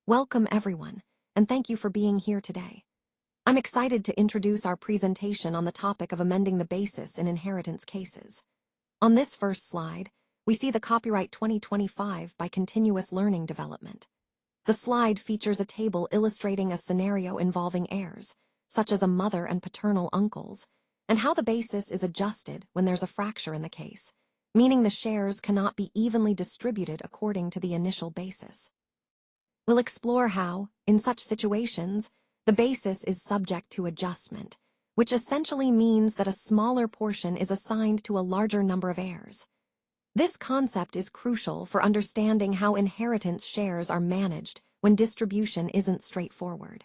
Welcome everyone, and thank you for being here today. I'm excited to introduce our presentation on the topic of amending the basis in inheritance cases. On this first slide, we see the Copyright 2025 by Continuous Learning Development. The slide features a table illustrating a scenario involving heirs, such as a mother and paternal uncles, and how the basis is adjusted when there's a fracture in the case, meaning the shares cannot be evenly distributed according to the initial basis. We'll explore how, in such situations, the basis is subject to adjustment, which essentially means that a smaller portion is assigned to a larger number of heirs. This concept is crucial for understanding how inheritance shares are managed when distribution isn't straightforward.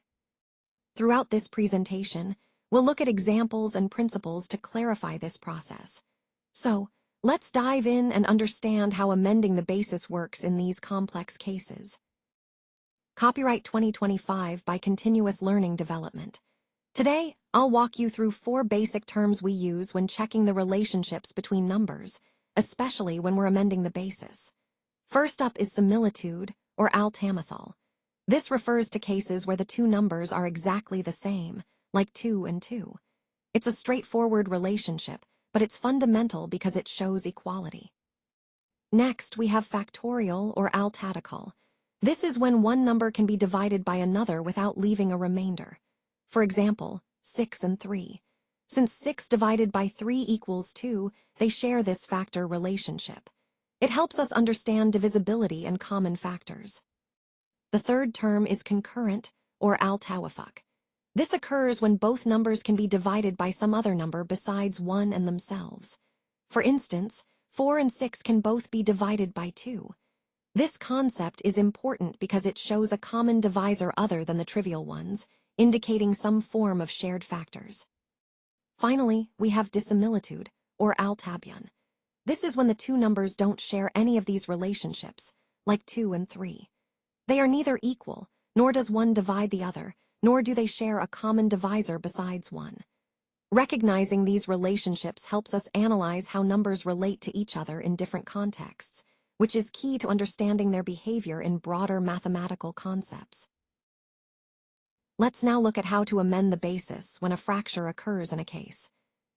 Throughout this presentation, we'll look at examples and principles to clarify this process. So, let's dive in and understand how amending the basis works in these complex cases. Copyright 2025 by Continuous Learning Development. Today, I'll walk you through 4 basic terms we use when checking the relationships between numbers, especially when we're amending the basis. First up is similitude, or altamethal. This refers to cases where the two numbers are exactly the same, like 2 and 2. It's a straightforward relationship, but it's fundamental because it shows equality. Next, we have factorial, or altadical. This is when one number can be divided by another without leaving a remainder. For example, 6 and 3. Since 6 divided by 3 equals 2, they share this factor relationship. It helps us understand divisibility and common factors. The third term is concurrent, or altawafuk. This occurs when both numbers can be divided by some other number besides 1 and themselves. For instance, 4 and 6 can both be divided by 2. This concept is important because it shows a common divisor other than the trivial ones, indicating some form of shared factors. Finally, we have dissimilitude, or altabion. This is when the two numbers don't share any of these relationships, like 2 and 3. They are neither equal, nor does one divide the other, nor do they share a common divisor besides 1. Recognizing these relationships helps us analyze how numbers relate to each other in different contexts, which is key to understanding their behavior in broader mathematical concepts. Let's now look at how to amend the basis when a fracture occurs in a case.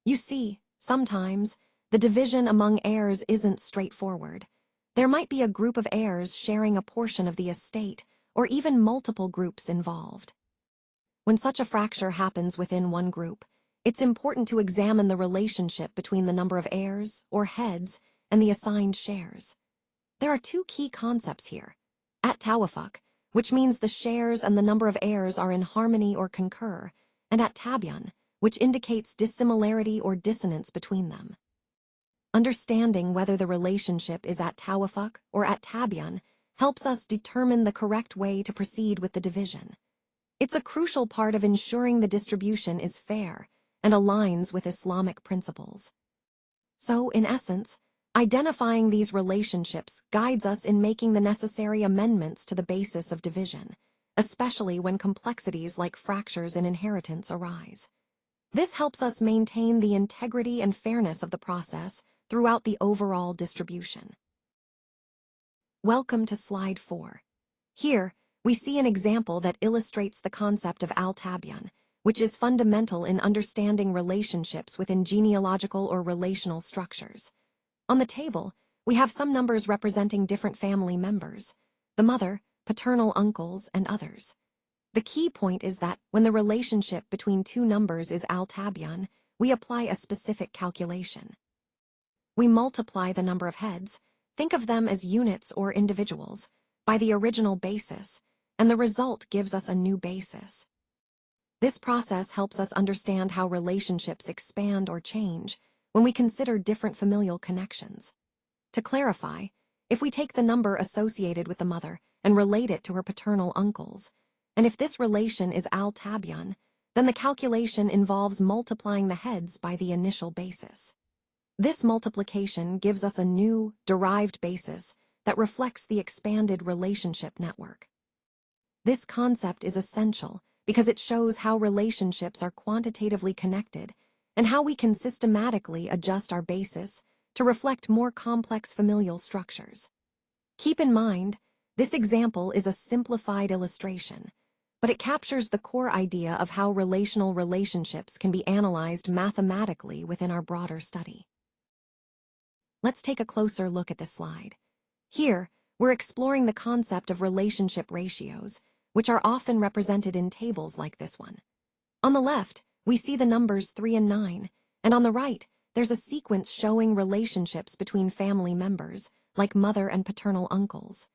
You see, sometimes, the division among heirs isn't straightforward. There might be a group of heirs sharing a portion of the estate, or even multiple groups involved. When such a fracture happens within one group, it's important to examine the relationship between the number of heirs, or heads, and the assigned shares. There are 2 key concepts here. At-tawafuk, which means the shares and the number of heirs are in harmony or concur, and at-tabyan, which indicates dissimilarity or dissonance between them. Understanding whether the relationship is at-tawafuk or at-tabyan helps us determine the correct way to proceed with the division. It's a crucial part of ensuring the distribution is fair and aligns with Islamic principles. So, in essence, identifying these relationships guides us in making the necessary amendments to the basis of division, especially when complexities like fractures in inheritance arise. This helps us maintain the integrity and fairness of the process throughout the overall distribution. Welcome to Slide 4. Here, we see an example that illustrates the concept of altabion, which is fundamental in understanding relationships within genealogical or relational structures. On the table, we have some numbers representing different family members: the mother, paternal uncles, and others. The key point is that when the relationship between 2 numbers is altabion, we apply a specific calculation. We multiply the number of heads, think of them as units or individuals, by the original basis, and the result gives us a new basis. This process helps us understand how relationships expand or change when we consider different familial connections. To clarify, if we take the number associated with the mother and relate it to her paternal uncles, and if this relation is altabion, then the calculation involves multiplying the heads by the initial basis. This multiplication gives us a new, derived basis that reflects the expanded relationship network. This concept is essential because it shows how relationships are quantitatively connected and how we can systematically adjust our basis to reflect more complex familial structures. Keep in mind, This example is a simplified illustration, but it captures the core idea of how relational relationships can be analyzed mathematically within our broader study. Let's take a closer look at this slide. Here, we're exploring the concept of relationship ratios, which are often represented in tables like this one. On the left, we see the numbers 3 and 9, and on the right, there's a sequence showing relationships between family members, like mother and paternal uncles.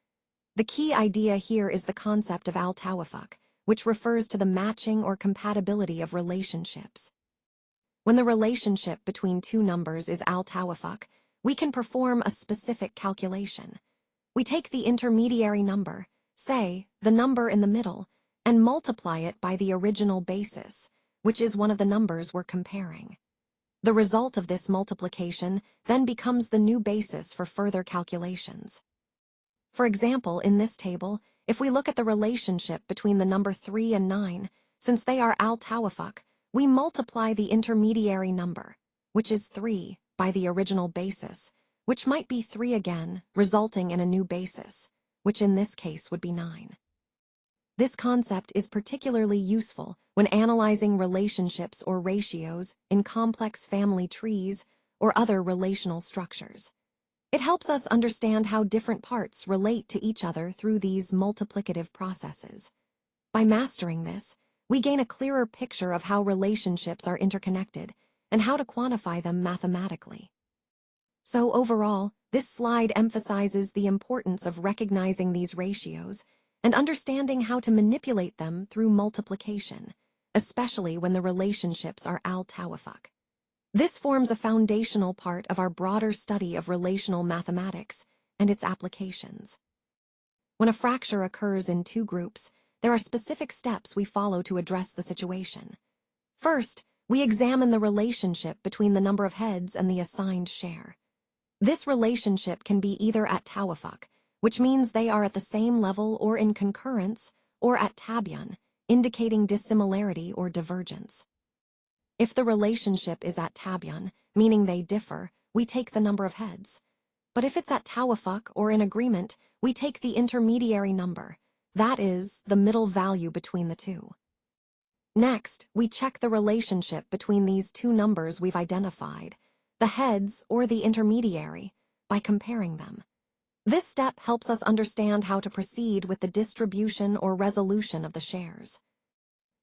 The key idea here is the concept of al-tawafuk, which refers to the matching or compatibility of relationships. When the relationship between two numbers is al-tawafuk, we can perform a specific calculation. We take the intermediary number, say, the number in the middle, and multiply it by the original basis, which is one of the numbers we're comparing. The result of this multiplication then becomes the new basis for further calculations. For example, in this table, if we look at the relationship between the number 3 and 9, since they are al-tawafuk, we multiply the intermediary number, which is 3, by the original basis, which might be 3 again, resulting in a new basis, which in this case would be 9. This concept is particularly useful when analyzing relationships or ratios in complex family trees or other relational structures. It helps us understand how different parts relate to each other through these multiplicative processes. By mastering this, we gain a clearer picture of how relationships are interconnected and how to quantify them mathematically. So overall, this slide emphasizes the importance of recognizing these ratios and understanding how to manipulate them through multiplication, especially when the relationships are al-tawafuk. This forms a foundational part of our broader study of relational mathematics and its applications. When a fracture occurs in two groups, there are specific steps we follow to address the situation. First, we examine the relationship between the number of heads and the assigned share. This relationship can be either at tawafuk, which means they are at the same level or in concurrence, or at tabyun, indicating dissimilarity or divergence. If the relationship is at tabyun, meaning they differ, we take the number of heads. But if it's at tawafuk or in agreement, we take the intermediary number, that is, the middle value between the two. Next, we check the relationship between these two numbers we've identified, the heads or the intermediary, by comparing them. This step helps us understand how to proceed with the distribution or resolution of the shares.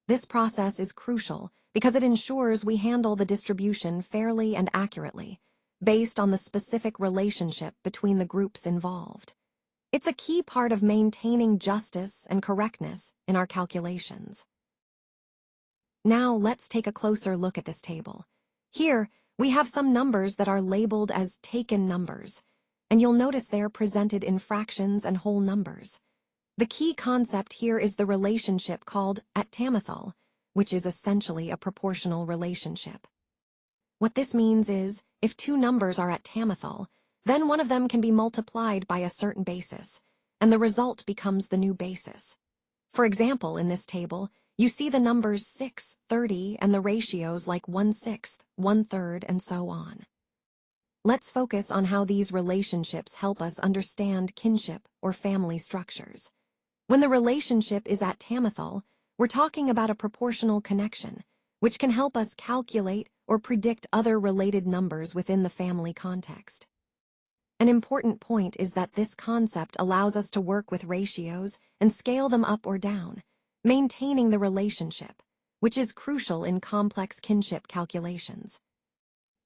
This process is crucial because it ensures we handle the distribution fairly and accurately, based on the specific relationship between the groups involved. It's a key part of maintaining justice and correctness in our calculations. Now let's take a closer look at this table. Here, we have some numbers that are labeled as taken numbers, and you'll notice they're presented in fractions and whole numbers. The key concept here is the relationship called at tamathal, which is essentially a proportional relationship. What this means is, if two numbers are at tamathal, then one of them can be multiplied by a certain basis, and the result becomes the new basis. For example, in this table, you see the numbers 6, 30, and the ratios like 1/6, 1/3, and so on. Let's focus on how these relationships help us understand kinship or family structures. When the relationship is at tamathal, we're talking about a proportional connection, which can help us calculate or predict other related numbers within the family context. An important point is that this concept allows us to work with ratios and scale them up or down, maintaining the relationship, which is crucial in complex kinship calculations.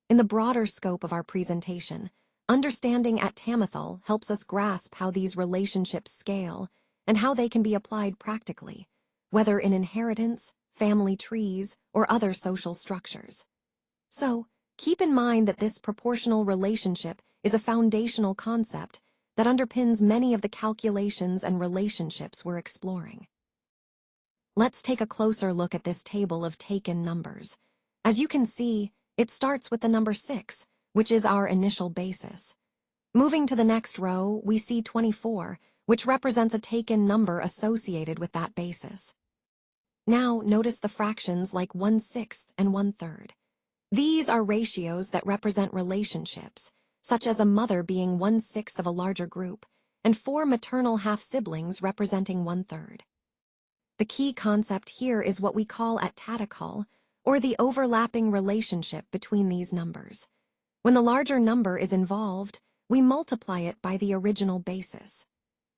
In the broader scope of our presentation, understanding at tamathal helps us grasp how these relationships scale and how they can be applied practically, whether in inheritance, family trees, or other social structures. So, keep in mind that this proportional relationship is a foundational concept that underpins many of the calculations and relationships we're exploring. Let's take a closer look at this table of taken numbers. As you can see, it starts with the number 6, which is our initial basis. Moving to the next row, we see 24, which represents a taken number associated with that basis. Now, notice the fractions like 1/6 and 1/3. These are ratios that represent relationships, such as a mother being 1/6 of a larger group, and 4 maternal half-siblings representing 1/3. The key concept here is what we call attactical, or the overlapping relationship between these numbers. When the larger number is involved, we multiply it by the original basis.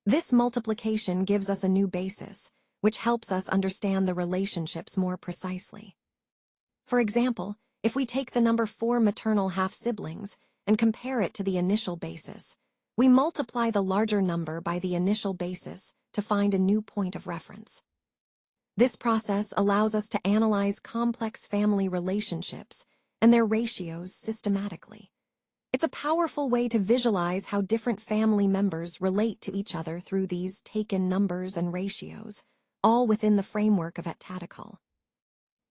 This multiplication gives us a new basis, which helps us understand the relationships more precisely. For example, if we take the number 4 maternal half-siblings and compare it to the initial basis, we multiply the larger number by the initial basis to find a new point of reference. This process allows us to analyze complex family relationships and their ratios systematically. It's a powerful way to visualize how different family members relate to each other through these taken numbers and ratios, all within the framework of attactical.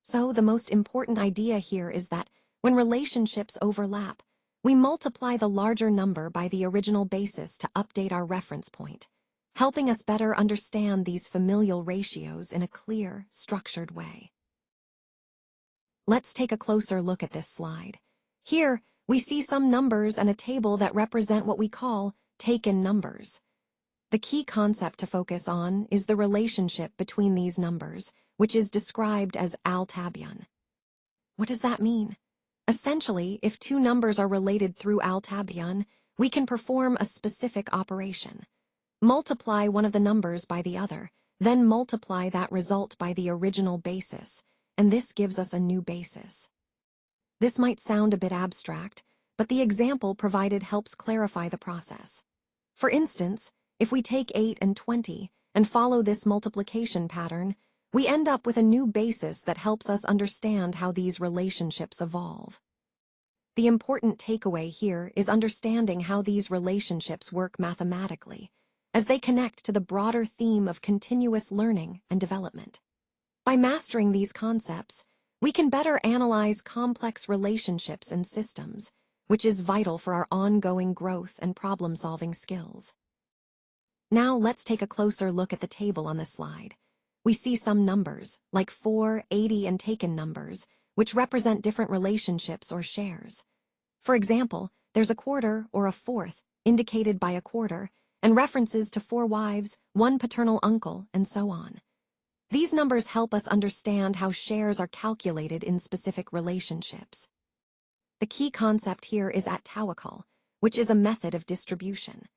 So the most important idea here is that when relationships overlap, we multiply the larger number by the original basis to update our reference point, helping us better understand these familial ratios in a clear, structured way. Let's take a closer look at this slide. Here, we see some numbers and a table that represent what we call taken numbers. The key concept to focus on is the relationship between these numbers, which is described as altabion. What does that mean? Essentially, if two numbers are related through altabion, we can perform a specific operation. Multiply one of the numbers by the other, then multiply that result by the original basis, and this gives us a new basis. This might sound a bit abstract, but the example provided helps clarify the process. For instance, if we take 8 and 20 and follow this multiplication pattern, we end up with a new basis that helps us understand how these relationships evolve. The important takeaway here is understanding how these relationships work mathematically, as they connect to the broader theme of continuous learning and development. By mastering these concepts, we can better analyze complex relationships and systems, which is vital for our ongoing growth and problem-solving skills. Now let's take a closer look at the table on the slide. We see some numbers, like 4, 80, and taken numbers, which represent different relationships or shares. For example, there's a quarter or a fourth, indicated by a quarter, and references to 4 wives, 1 paternal uncle, and so on. These numbers help us understand how shares are calculated in specific relationships. The key concept here is attactical, which is a method of distribution.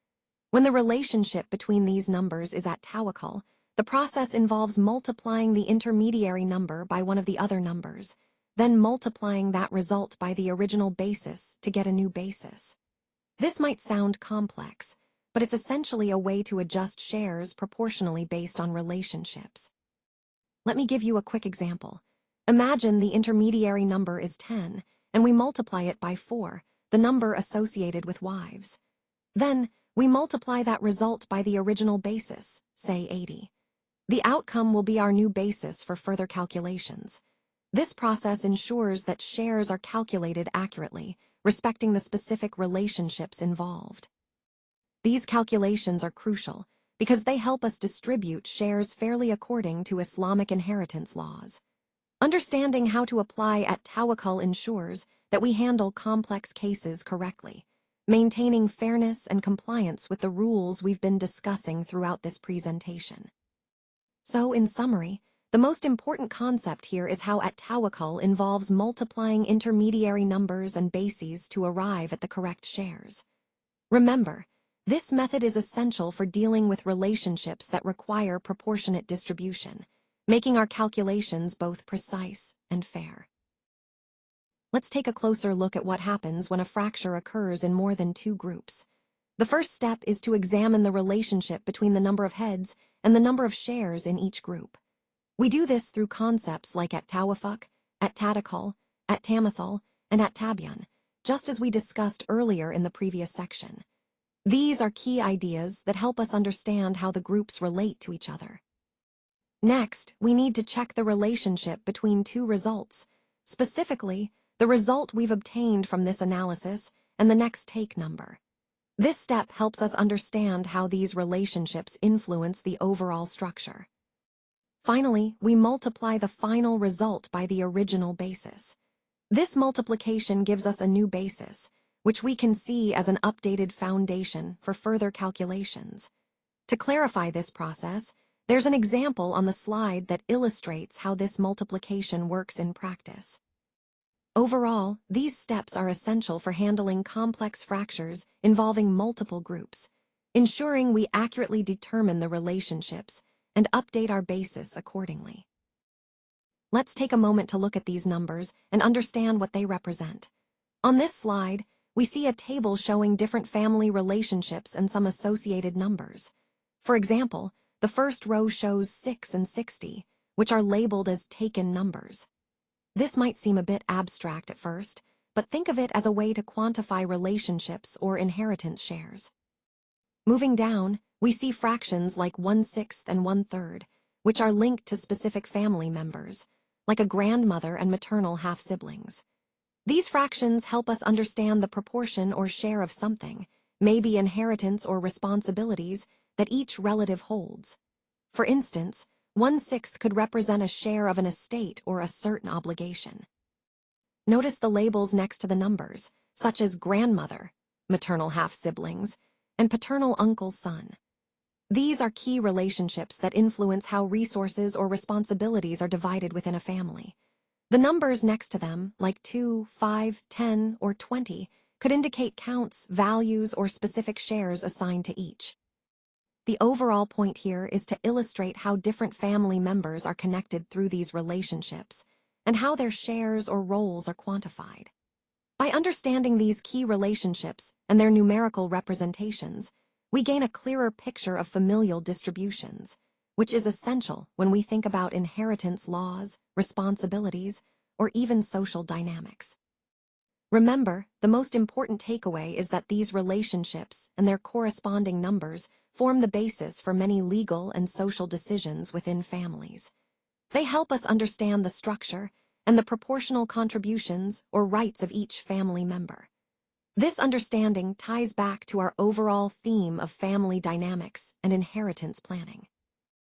When the relationship between these numbers is attactical, the process involves multiplying the intermediary number by one of the other numbers, then multiplying that result by the original basis to get a new basis. This might sound complex, but it's essentially a way to adjust shares proportionally based on relationships. Let me give you a quick example. Imagine the intermediary number is 10, and we multiply it by 4, the number associated with wives. Then, we multiply that result by the original basis, say 80. The outcome will be our new basis for further calculations. This process ensures that shares are calculated accurately, respecting the specific relationships involved. These calculations are crucial because they help us distribute shares fairly according to Islamic inheritance laws. Understanding how to apply attactical ensures that we handle complex cases correctly, maintaining fairness and compliance with the rules we've been discussing throughout this presentation. So, in summary, the most important concept here is how attactical involves multiplying intermediary numbers and bases to arrive at the correct shares. Remember, this method is essential for dealing with relationships that require proportionate distribution, making our calculations both precise and fair. Let's take a closer look at what happens when a fracture occurs in more than 2 groups. The first step is to examine the relationship between the number of heads and the number of shares in each group. We do this through concepts like attawafuk, attactical, attamathal, and attabion, just as we discussed earlier in the previous section. These are key ideas that help us understand how the groups relate to each other. Next, we need to check the relationship between 2 results, specifically, the result we've obtained from this analysis and the next take number. This step helps us understand how these relationships influence the overall structure. Finally, we multiply the final result by the original basis. This multiplication gives us a new basis, which we can see as an updated foundation for further calculations. To clarify this process, there's an example on the slide that illustrates how this multiplication works in practice. Overall, these steps are essential for handling complex fractures involving multiple groups, ensuring we accurately determine the relationships and update our basis accordingly. Let's take a moment to look at these numbers and understand what they represent. On this slide, we see a table showing different family relationships and some associated numbers. For example, the first row shows 6 and 60, which are labeled as taken numbers. This might seem a bit abstract at first, but think of it as a way to quantify relationships or inheritance shares. Moving down, we see fractions like 1/6 and 1/3, which are linked to specific family members, like a grandmother and maternal half-siblings. These fractions help us understand the proportion or share of something, maybe inheritance or responsibilities, that each relative holds. For instance, 1/6 could represent a share of an estate or a certain obligation. Notice the labels next to the numbers, such as grandmother, maternal half-siblings, and paternal uncle-son. These are key relationships that influence how resources or responsibilities are divided within a family. The numbers next to them, like 2, 5, 10, or 20, could indicate counts, values, or specific shares assigned to each. The overall point here is to illustrate how different family members are connected through these relationships and how their shares or roles are quantified. By understanding these key relationships and their numerical representations, we gain a clearer picture of familial distributions, which is essential when we think about inheritance laws, responsibilities, or even social dynamics. Remember, the most important takeaway is that these relationships and their corresponding numbers form the basis for many legal and social decisions within families. They help us understand the structure and the proportional contributions or rights of each family member. This understanding ties back to our overall theme of family dynamics and inheritance planning.